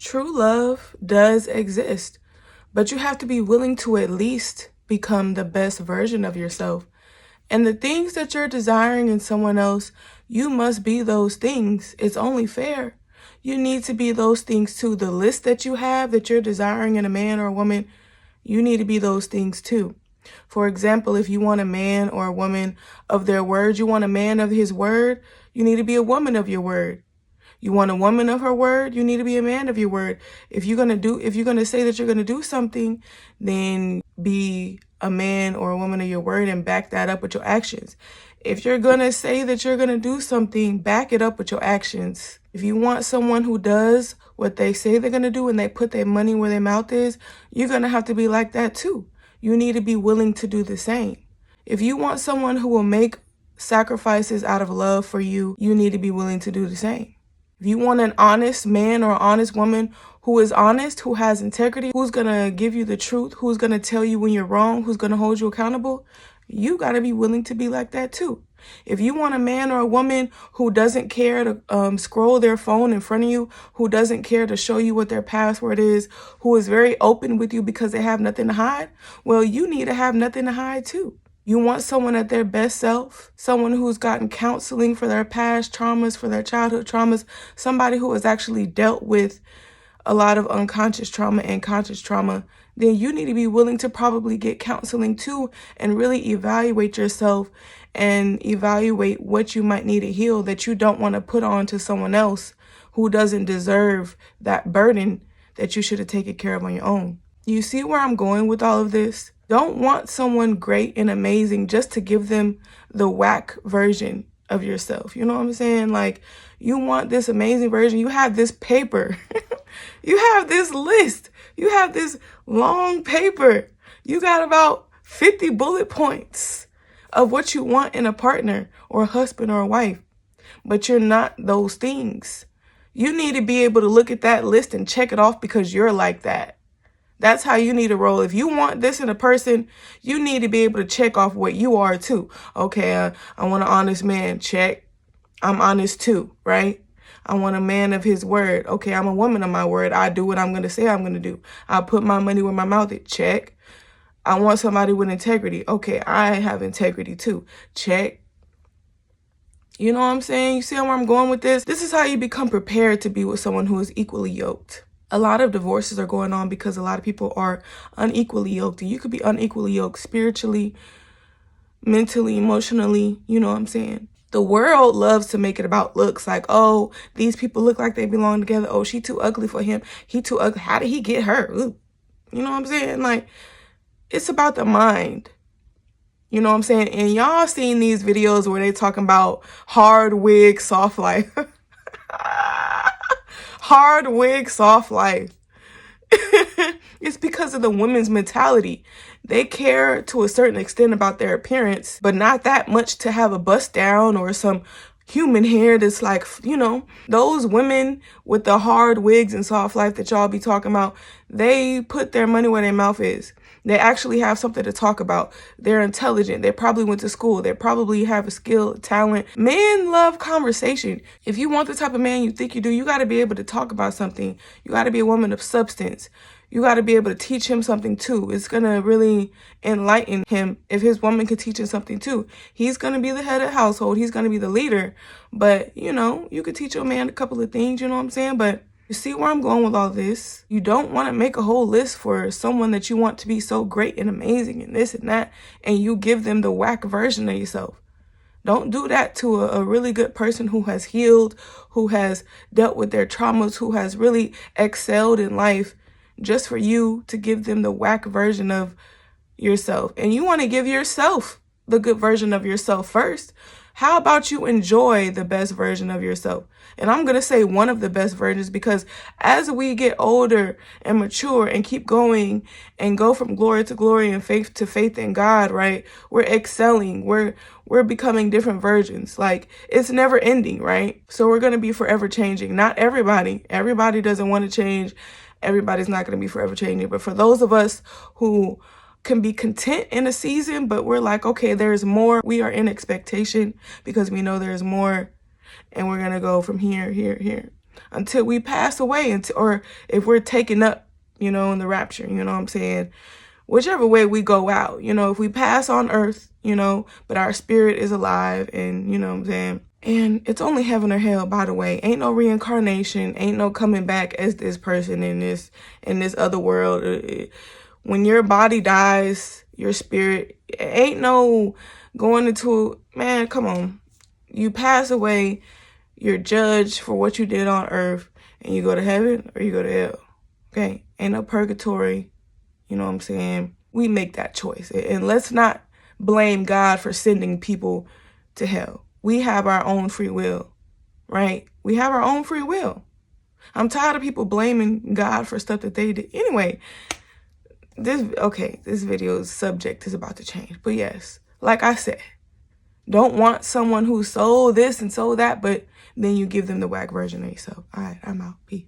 True love does exist, but you have to be willing to at least become the best version of yourself. And the things that you're desiring in someone else, you must be those things. It's only fair. You need to be those things too. The list that you have that you're desiring in a man or a woman, you need to be those things too. For example, if you want a man or a woman of their word, you want a man of his word, you need to be a woman of your word. You want a woman of her word, you need to be a man of your word. If you're going to say that you're going to do something, then be a man or a woman of your word and back that up with your actions. If you're going to say that you're going to do something, back it up with your actions. If you want someone who does what they say they're going to do and they put their money where their mouth is, you're going to have to be like that too. You need to be willing to do the same. If you want someone who will make sacrifices out of love for you, you need to be willing to do the same. If you want an honest man or honest woman who is honest, who has integrity, who's going to give you the truth, who's going to tell you when you're wrong, who's going to hold you accountable, you got to be willing to be like that too. If you want a man or a woman who doesn't care to scroll their phone in front of you, who doesn't care to show you what their password is, who is very open with you because they have nothing to hide, well, you need to have nothing to hide too. You want someone at their best self, someone who's gotten counseling for their past traumas, for their childhood traumas, somebody who has actually dealt with a lot of unconscious trauma and conscious trauma, then you need to be willing to probably get counseling too and really evaluate yourself and evaluate what you might need to heal that you don't want to put on to someone else who doesn't deserve that burden that you should have taken care of on your own. You see where I'm going with all of this? Don't want someone great and amazing just to give them the whack version of yourself. You know what I'm saying? Like, you want this amazing version. You have this paper. You have this list. You have this long paper. You got about 50 bullet points of what you want in a partner or a husband or a wife. But you're not those things. You need to be able to look at that list and check it off because you're like that. That's how you need to roll. If you want this in a person, you need to be able to check off what you are too. Okay, I want an honest man. Check. I'm honest too, right? I want a man of his word. Okay, I'm a woman of my word. I do what I'm going to say I'm going to do. I put my money where my mouth is. Check. I want somebody with integrity. Okay, I have integrity too. Check. You know what I'm saying? You see where I'm going with this? This is how you become prepared to be with someone who is equally yoked. A lot of divorces are going on because a lot of people are unequally yoked. And you could be unequally yoked spiritually, mentally, emotionally. You know what I'm saying? The world loves to make it about looks. Like, oh, these people look like they belong together. Oh, she too ugly for him. He too ugly. How did he get her? Ooh. You know what I'm saying? Like, it's about the mind. You know what I'm saying? And y'all seen these videos where they talking about hard wig, soft life. Hard wig, soft life. It's because of the women's mentality. They care to a certain extent about their appearance, but not that much to have a bust down or some human hair that's like, you know, those women with the hard wigs and soft life that y'all be talking about, they put their money where their mouth is. They actually have something to talk about. They're intelligent. They probably went to school. They probably have a skill, talent. Men love conversation. If you want the type of man you think you do, you got to be able to talk about something. You got to be a woman of substance. You got to be able to teach him something too. It's going to really enlighten him if his woman could teach him something too. He's going to be the head of the household. He's going to be the leader. But, you know, you could teach your man a couple of things, you know what I'm saying? But you see where I'm going with all this? You don't want to make a whole list for someone that you want to be so great and amazing and this and that, and you give them the whack version of yourself. Don't do that to a really good person who has healed, who has dealt with their traumas, who has really excelled in life, just for you to give them the whack version of yourself. And you want to give yourself the good version of yourself first. How about you enjoy the best version of yourself? And I'm going to say one of the best versions, because as we get older and mature and keep going and go from glory to glory and faith to faith in God, right? We're excelling. We're becoming different versions. Like, it's never ending, right? So we're going to be forever changing. Not everybody. Everybody doesn't want to change. Everybody's not going to be forever changing. But for those of us who can be content in a season, but we're like, okay, there's more. We are in expectation because we know there's more, and we're going to go from here. until we pass away, or if we're taken up, you know, in the rapture, you know what I'm saying? Whichever way we go out, you know, if we pass on earth, you know, but our spirit is alive, and you know what I'm saying? And it's only heaven or hell, by the way. Ain't no reincarnation, ain't no coming back as this person in this other world. When your body dies, your spirit, ain't no going into, man, come on. You pass away, you're judged for what you did on earth, and you go to heaven or you go to hell. Okay? Ain't no purgatory. You know what I'm saying? We make that choice. And let's not blame God for sending people to hell. We have our own free will, right? We have our own free will. I'm tired of people blaming God for stuff that they did. Anyway, this video's subject is about to change. But yes, like I said, don't want someone who's so this and so that, but then you give them the whack version of yourself. All right, I'm out. Peace.